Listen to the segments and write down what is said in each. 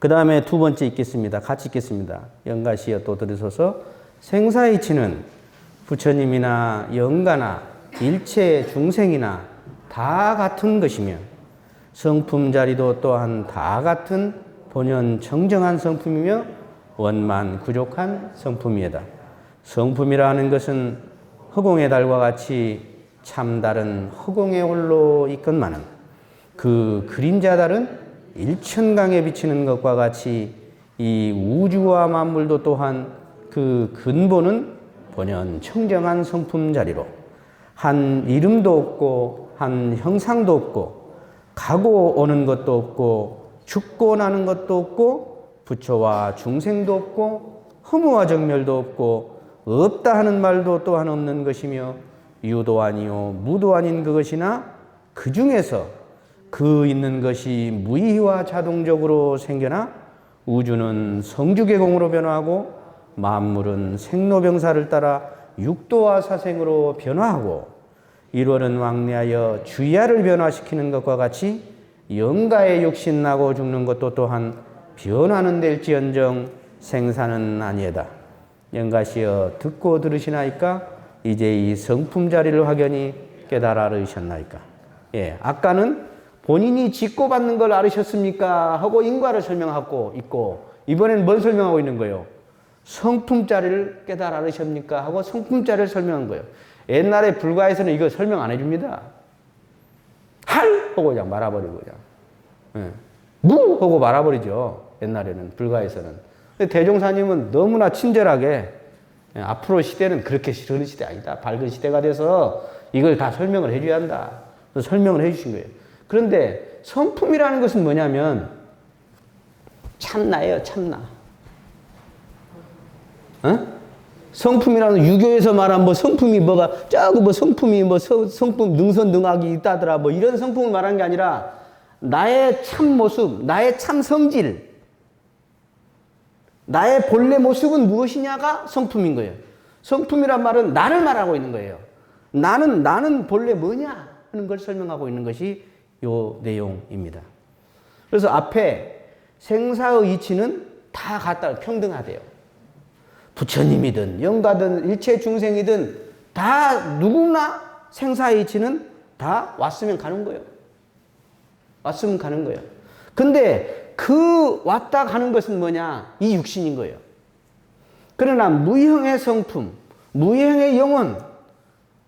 그 다음에 두 번째 읽겠습니다. 같이 읽겠습니다. 영가시여 또 들으소서. 생사이치는 부처님이나 영가나 일체 중생이나 다 같은 것이며 성품 자리도 또한 다 같은 본연 청정한 성품이며 원만 구족한 성품이다. 성품이라는 것은 허공의 달과 같이 참다른 허공에 홀로 있건만은 그 그림자 달은 일천강에 비치는 것과 같이 이 우주와 만물도 또한 그 근본은 본연 청정한 성품 자리로 한 이름도 없고 한 형상도 없고 가고 오는 것도 없고 죽고 나는 것도 없고 부처와 중생도 없고 허무와 정멸도 없고 없다 하는 말도 또한 없는 것이며 유도 아니요 무도 아닌 그것이나 그 중에서 그 있는 것이 무의와 자동적으로 생겨나 우주는 성주계공으로 변화하고 만물은 생로병사를 따라 육도와 사생으로 변화하고 일월은 왕래하여 주야를 변화시키는 것과 같이 영가의 육신 나고 죽는 것도 또한 변화는 될지언정 생사는 아니에다. 영가시여 듣고 들으시나이까? 이제 이 성품 자리를 확연히 깨달아 알으셨나이까? 예, 아까는 본인이 짓고 받는 걸 알으셨습니까? 하고 인과를 설명하고 있고, 이번엔 뭘 설명하고 있는 거예요? 성품 자리를 깨달아 알으십니까? 하고 성품 자리를 설명한 거예요. 옛날에 불가에서는 이거 설명 안 해줍니다. 할! 하고 그냥 말아버리고 그냥. 예. 무! 하고 말아버리죠. 옛날에는 불가에서는. 근데 대종사님은 너무나 친절하게 앞으로 시대는 그렇게 그런 시대 아니다. 밝은 시대가 돼서 이걸 다 설명을 해줘야 한다. 그래서 설명을 해주신 거예요. 그런데 성품이라는 것은 뭐냐면 참나예요. 참나. 어? 성품이라는 유교에서 말한 뭐 성품이 뭐가 저거 뭐 성품이 뭐 성품 능선능악이 있다더라 뭐 이런 성품을 말하는 게 아니라 나의 참 모습, 나의 참 성질, 나의 본래 모습은 무엇이냐가 성품인 거예요. 성품이란 말은 나를 말하고 있는 거예요. 나는 본래 뭐냐 하는 걸 설명하고 있는 것이 요 내용입니다. 그래서 앞에 생사의 이치는 다 같다 평등하대요. 부처님이든 영가든 일체 중생이든 다 누구나 생사의 이치는 다 왔으면 가는 거예요. 왔으면 가는 거예요. 근데 그 왔다 가는 것은 뭐냐? 이 육신인 거예요. 그러나 무형의 성품, 무형의 영혼,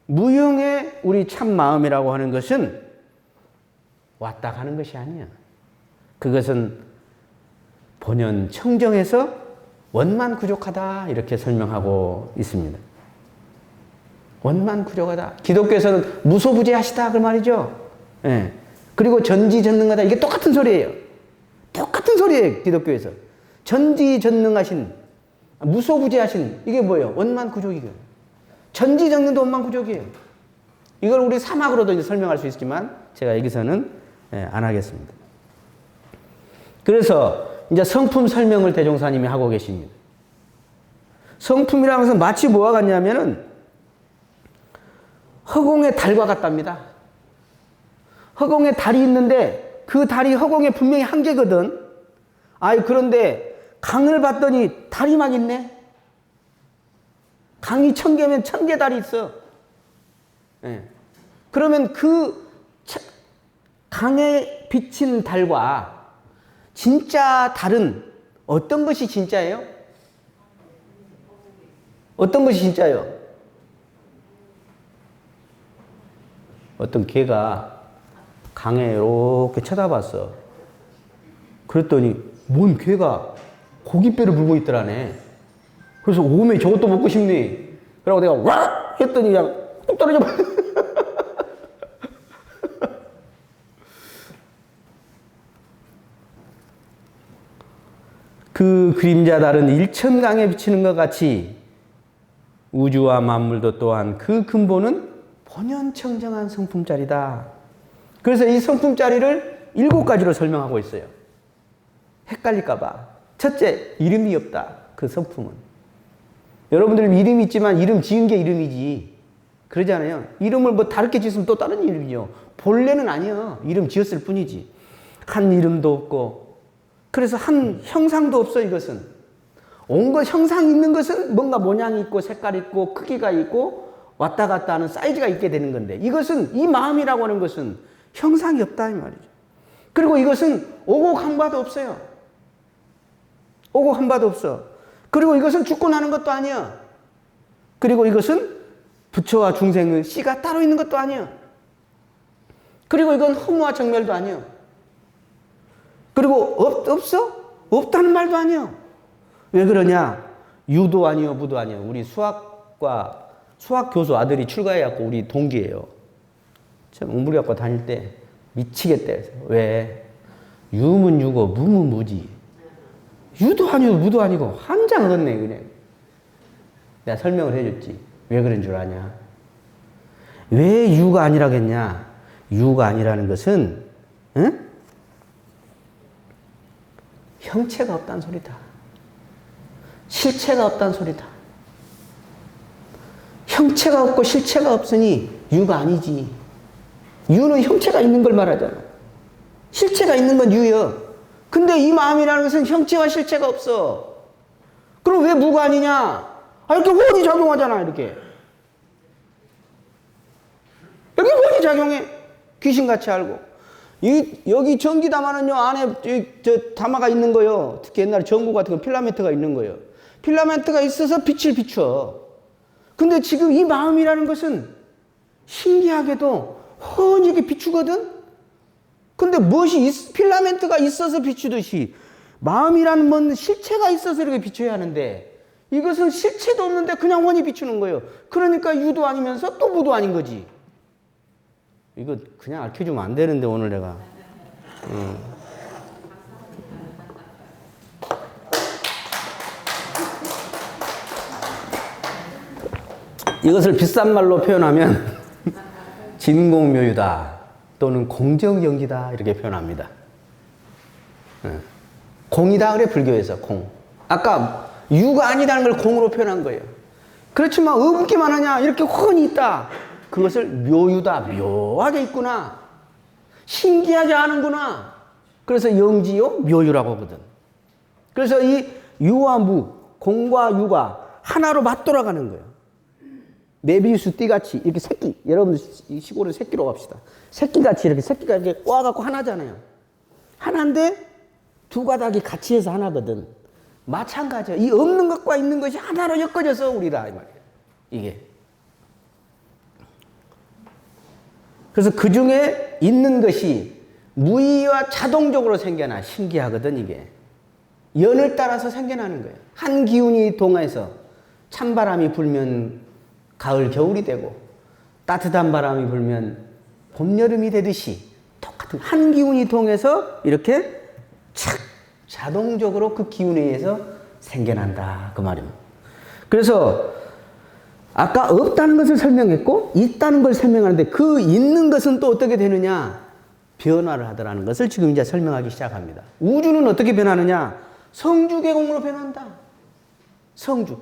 무형의 우리 참 마음이라고 하는 것은 왔다 가는 것이 아니야. 그것은 본연 청정해서 원만 구족하다 이렇게 설명하고 있습니다. 원만 구족하다. 기독교에서는 무소부재하시다 그 말이죠. 예. 그리고 전지전능하다 이게 똑같은 소리예요. 똑같은 소리예요. 기독교에서. 전지전능하신 무소부재하신 이게 뭐예요? 원만구족이에요. 전지전능도 원만구족이에요. 이걸 우리 사막으로도 이제 설명할 수 있지만 제가 여기서는 안 하겠습니다. 그래서 이제 성품 설명을 대종사님이 하고 계십니다. 성품이라는 것은 마치 뭐와 같냐면은 허공의 달과 같답니다. 허공에 달이 있는데 그 달이 허공에 분명히 한 개거든. 그런데 강을 봤더니 달이 막 있네. 강이 1000개면 1000개 달이 있어. 예. 그러면 그 강에 비친 달과 진짜 달은 어떤 것이 진짜예요? 어떤 것이 진짜예요? 어떤 개가 강에 이렇게 쳐다봤어. 그랬더니 뭔 개가 고깃배를 물고 있더라네. 그래서 오메 저것도 먹고 싶니? 그러고 내가 와 했더니 그냥 뚝 떨어져 버려. 그 그림자 달은 일천강에 비치는 것 같이 우주와 만물도 또한 그 근본은 본연 청정한 성품짜리다. 그래서 이 성품짜리를 7가지로 설명하고 있어요. 헷갈릴까봐. 첫째, 이름이 없다. 그 성품은. 여러분들 이름이 있지만 이름 지은 게 이름이지. 그러잖아요. 이름을 뭐 다르게 지으면 또 다른 이름이죠. 본래는 아니야. 이름 지었을 뿐이지. 한 이름도 없고 그래서 한 형상도 없어, 이것은. 온 것, 형상 있는 것은 뭔가 모양이 있고, 색깔 있고, 크기가 있고, 왔다 갔다 하는 사이즈가 있게 되는 건데, 이것은, 이 마음이라고 하는 것은 형상이 없다, 이 말이죠. 그리고 이것은 오고 간 바도 없어요. 오고 간 바도 없어. 그리고 이것은 죽고 나는 것도 아니야. 그리고 이것은 부처와 중생의 씨가 따로 있는 것도 아니야. 그리고 이건 허무와 정멸도 아니야. 그리고 없어? 없다는 말도 아니야. 왜 그러냐? 유도 아니요, 무도 아니요. 우리 수학 교수 아들이 출가해갖고 우리 동기예요. 참 웅부리학과 다닐 때 미치겠대. 왜? 유면 유고 무면 무지. 유도 아니고 무도 아니고 한장 얻네 그냥. 내가 설명을 해줬지. 왜 그런 줄 아냐? 왜 유가 아니라겠냐? 유가 아니라는 것은 응? 형체가 없다는 소리다. 실체가 없다는 소리다. 형체가 없고 실체가 없으니 유가 아니지. 유는 형체가 있는 걸 말하잖아. 실체가 있는 건 유여. 근데 이 마음이라는 것은 형체와 실체가 없어. 그럼 왜 무가 아니냐? 이렇게 혼이 작용하잖아, 이렇게. 여기 혼이 작용해. 귀신같이 알고. 여기 전기담화는요, 안에 담화가 있는 거요. 특히 옛날에 전구 같은 거 필라멘트가 있는 거예요. 필라멘트가 있어서 빛을 비춰. 근데 지금 이 마음이라는 것은 신기하게도 훤하게 비추거든? 근데 필라멘트가 있어서 비추듯이 마음이라는 뭔 실체가 있어서 이렇게 비춰야 하는데 이것은 실체도 없는데 그냥 훤히 비추는 거예요. 그러니까 유도 아니면서 또 무도 아닌 거지. 이거 그냥 알려주면 안 되는데 오늘 내가. 이것을 비싼 말로 표현하면 진공묘유다 또는 공정연기다 이렇게 표현합니다. 공이다 그래 불교에서 공. 아까 유가 아니다는 걸 공으로 표현한 거예요. 그렇지만 없기만 하냐 이렇게 훤히 있다. 그것을 묘유다. 묘하게 있구나. 신기하게 아는구나. 그래서 영지요 묘유라고 하거든. 그래서 이 유와 무, 공과 유가 하나로 맞돌아가는 거예요. 메비우스 띠같이 이렇게 새끼, 여러분들 시골에 새끼로 갑시다. 새끼같이 이렇게 새끼가 이렇게 꼬아갖고 하나잖아요. 하나인데 두 가닥이 같이 해서 하나거든. 마찬가지야. 이 없는 것과 있는 것이 하나로 엮어져서 우리다 이 말이에요. 이게. 그래서 그 중에 있는 것이 무의와 자동적으로 생겨나. 신기하거든 이게. 연을 따라서 생겨나는 거예요. 한 기운이 동해서 찬바람이 불면 가을 겨울이 되고 따뜻한 바람이 불면 봄 여름이 되듯이 똑같은 한 기운이 통해서 이렇게 착 자동적으로 그 기운에 의해서 생겨난다 그 말입니다. 그래서 아까 없다는 것을 설명했고 있다는 걸 설명하는데 그 있는 것은 또 어떻게 되느냐? 변화를 하더라는 것을 지금 이제 설명하기 시작합니다. 우주는 어떻게 변하느냐? 성주계공으로 변한다. 성주.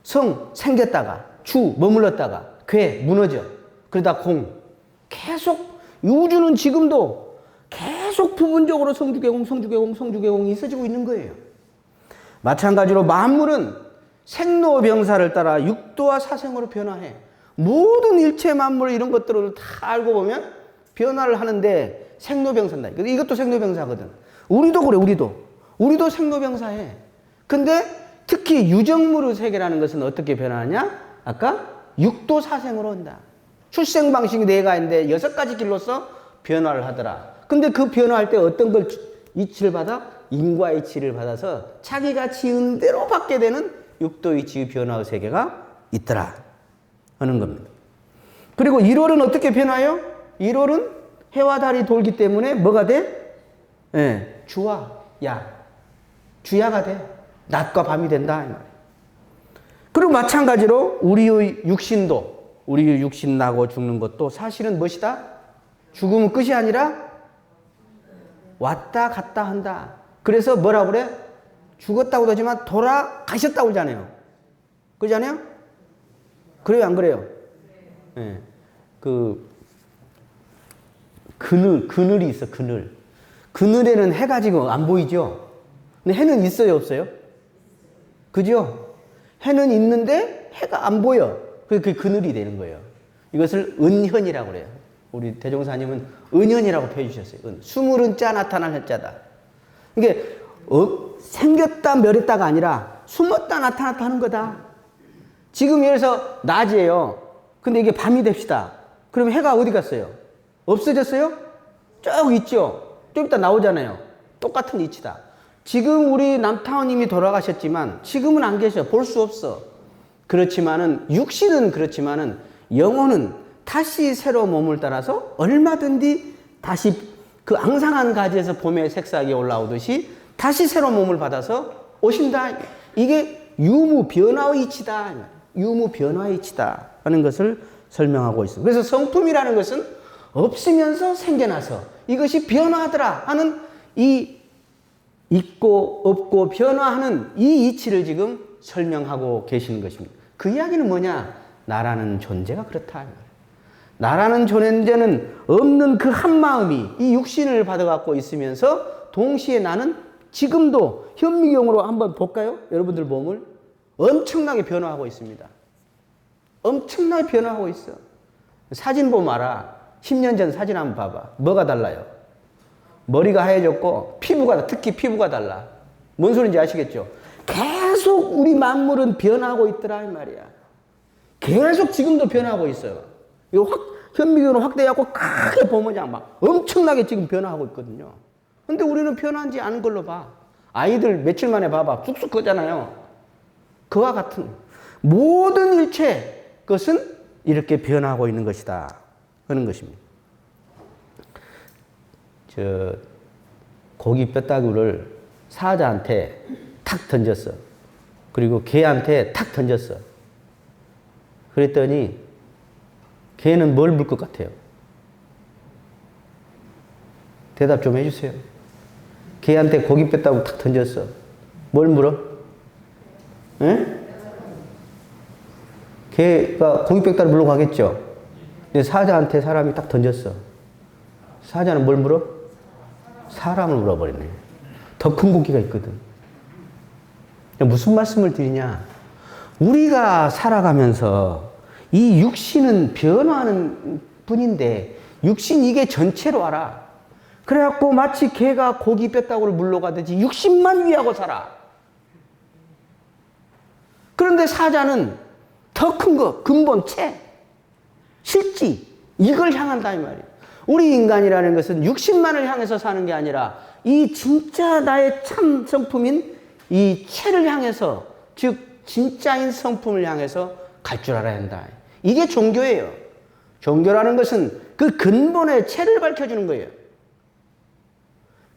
성 생겼다가 주 머물렀다가 괴 무너져. 그러다 공. 계속 우주는 지금도 계속 부분적으로 성주계공이 있어지고 있는 거예요. 마찬가지로 만물은 생로병사를 따라 육도와 사생으로 변화해. 모든 일체 만물 이런 것들을 다 알고 보면 변화를 하는데 생로병사다. 이것도 생로병사거든. 우리도 그래, 우리도 생로병사해. 근데 특히 유정물의 세계라는 것은 어떻게 변하냐? 아까 육도 사생으로 온다. 출생 방식이 4가지인데 6가지 길로서 변화를 하더라. 근데 그 변화할 때 어떤 걸 이치를 받아? 인과 이치를 받아서 자기가 지은 대로 받게 되는 육도 이치의 변화의 세계가 있더라 하는 겁니다. 그리고 1월은 어떻게 변화해요? 1월은 해와 달이 돌기 때문에 뭐가 돼? 주와 야. 주야가 돼. 낮과 밤이 된다. 그리고 마찬가지로 우리의 육신 나고 죽는 것도 사실은 무엇이다? 죽음은 끝이 아니라 왔다 갔다 한다. 그래서 뭐라 그래? 죽었다고도 하지만 돌아가셨다고 하잖아요. 그러잖아요? 그래요, 안 그래요? 네. 그늘이 있어, 그늘. 그늘에는 해가 지금 안 보이죠? 근데 해는 있어요, 없어요? 그죠? 해는 있는데 해가 안 보여. 그게 그늘이 되는 거예요. 이것을 은현이라고 그래요. 우리 대종사님은 은현이라고 표해 주셨어요. 숨을 자 나타날 해자다. 이게 생겼다 멸했다가 아니라 숨었다 나타났다 하는 거다. 지금 예를 들어서 낮이에요. 근데 이게 밤이 됩시다. 그럼 해가 어디 갔어요? 없어졌어요? 쭉 있죠. 좀 이따 나오잖아요. 똑같은 이치다. 지금 우리 남타원님이 돌아가셨지만 지금은 안 계셔. 볼 수 없어. 그렇지만은 육신은 그렇지만은 영혼은 다시 새로 몸을 따라서 얼마든지 다시 그 앙상한 가지에서 봄의 색상이 올라오듯이 다시 새로 몸을 받아서 오신다. 이게 유무 변화의 이치다. 유무 변화의 이치다 하는 것을 설명하고 있습니다. 그래서 성품이라는 것은 없으면서 생겨나서 이것이 변화하더라 하는 이 있고 없고 변화하는 이 이치를 지금 설명하고 계시는 것입니다. 그 이야기는 뭐냐? 나라는 존재가 그렇다. 나라는 존재는 없는 그 한마음이 이 육신을 받아갖고 있으면서 동시에 나는 지금도 현미경으로 한번 볼까요? 여러분들 몸을 엄청나게 변화하고 있습니다. 엄청나게 변화하고 있어. 사진 보면 알아. 10년 전 사진 한번 봐봐. 뭐가 달라요? 머리가 하얘졌고 특히 피부가 달라. 뭔 소리인지 아시겠죠? 계속 우리 만물은 변하고 있더라 이 말이야. 계속 지금도 변하고 있어요. 이거 현미경으로 확대해갖고 크게 보면 그냥 막 엄청나게 지금 변화하고 있거든요. 근데 우리는 변하지 않은 걸로 봐. 아이들 며칠 만에 봐봐. 쑥쑥 크잖아요. 그와 같은 모든 일체 것은 이렇게 변하고 있는 것이다 하는 것입니다. 고기 뼈다구를 사자한테 탁 던졌어. 그리고 개한테 탁 던졌어. 그랬더니 개는 뭘 물 것 같아요? 대답 좀 해주세요. 개한테 고기 뼈다구 탁 던졌어. 뭘 물어? 에? 개가 고기 뼈다구 물러 가겠죠? 근데 사자한테 사람이 딱 던졌어. 사자는 뭘 물어? 사람을 물어버리네. 더 큰 고기가 있거든. 무슨 말씀을 드리냐? 우리가 살아가면서 이 육신은 변화하는 뿐인데 육신 이게 전체로 알아. 그래갖고 마치 개가 고기 뼈다구를 물러가듯이 육신만 위하고 살아. 그런데 사자는 더 큰 거, 근본체, 실지 이걸 향한다 이 말이에요. 우리 인간이라는 것은 육신만을 향해서 사는 게 아니라 이 진짜 나의 참 성품인 이 체를 향해서, 즉 진짜인 성품을 향해서 갈 줄 알아야 한다. 이게 종교예요. 종교라는 것은 그 근본의 체를 밝혀주는 거예요.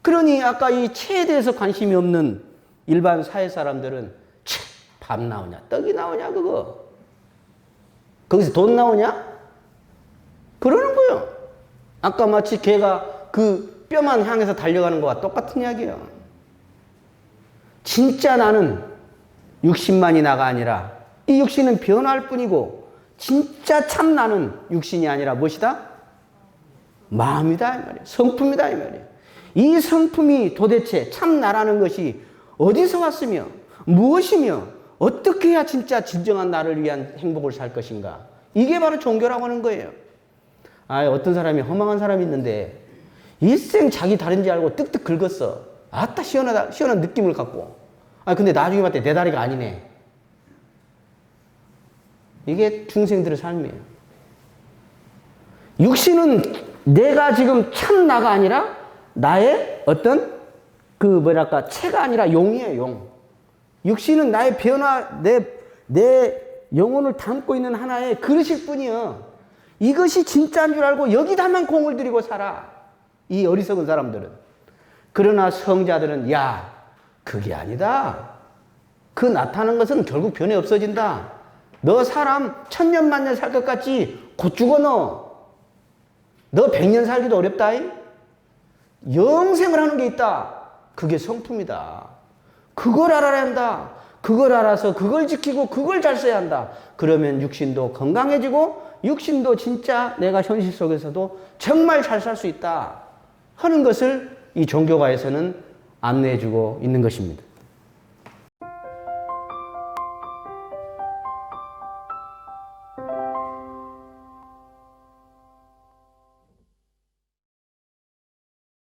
그러니 아까 이 체에 대해서 관심이 없는 일반 사회 사람들은 밥 나오냐, 떡이 나오냐 그거. 거기서 돈 나오냐? 그러는 거예요. 아까 마치 개가 그 뼈만 향해서 달려가는 거와 똑같은 이야기예요. 진짜 나는 육신만이 나가 아니라 이 육신은 변화할 뿐이고 진짜 참 나는 육신이 아니라 무엇이다? 마음이다 이 말이에요. 성품이다 이 말이에요. 이 성품이 도대체 참 나라는 것이 어디서 왔으며 무엇이며 어떻게 해야 진짜 진정한 나를 위한 행복을 살 것인가? 이게 바로 종교라고 하는 거예요. 어떤 사람이 허망한 사람이 있는데 일생 자기 다른지 알고 뜩뜩 긁었어. 아따 시원하다, 시원한 느낌을 갖고. 근데 나중에 봤더니 내 다리가 아니네. 이게 중생들의 삶이에요. 육신은 내가 지금 참 나가 아니라 나의 어떤 체가 아니라 용이에요, 용. 육신은 나의 변화, 내 영혼을 담고 있는 하나의 그릇일 뿐이야. 이것이 진짜인 줄 알고 여기다만 공을 들이고 살아. 이 어리석은 사람들은. 그러나 성자들은 그게 아니다. 그 나타나는 것은 결국 변해 없어진다. 너 사람 1000년 만년 살 것 같지? 곧 죽어 너. 너 100년 살기도 어렵다. 영생을 하는 게 있다. 그게 성품이다. 그걸 알아야 한다. 그걸 알아서 그걸 지키고 그걸 잘 써야 한다. 그러면 육신도 건강해지고 육신도 진짜 내가 현실 속에서도 정말 잘 살 수 있다 하는 것을 이 종교가에서는 안내해주고 있는 것입니다.